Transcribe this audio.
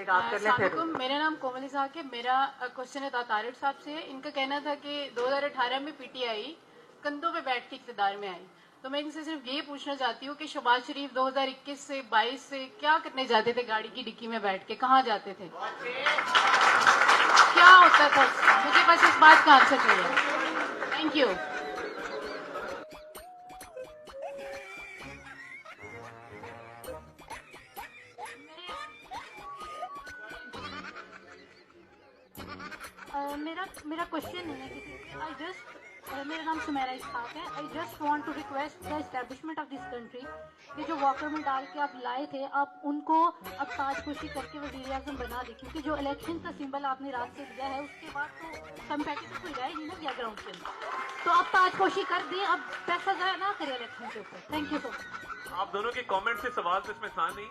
एक आप कर लें फिर। मेरा नाम कोमल इसाक है। मेरा क्वेश्चन है तारिक साहब से। इनका कहना था कि 2018 में पीटीआई कंधों पे बैठ के इक़्तिदार में आई, तो मैं इनसे सिर्फ ये पूछना चाहती हूँ कि शहबाज शरीफ 2021 से 22 से क्या करने जाते थे गाड़ी की डिक्की में बैठ के, कहाँ जाते थे, क्या होता था? मुझे बस इस बात का आंसर चाहिए। Thank you. मेरा क्वेश्चन है कि मेरा नाम सुमेरा इसहाक है। I just want to request the establishment of this country कि जो वॉकर में डाल के आप लाए थे, आप उनको अब ताजपोशी करके वज़ीर आज़म बना दें, क्योंकि जो इलेक्शन का सिंबल आपने रात से दिया है उसके बाद तो कंपेटिटर कोई रहा ही नहीं ना ग्राउंड के अंदर। तो अब ताजपोशी कर दें, अब पैसा ज़ाया ना करें इलेक्शन के ऊपर। Thank you so much. आप दोनों के कमेंट से सवाल तो इसमें था नहीं।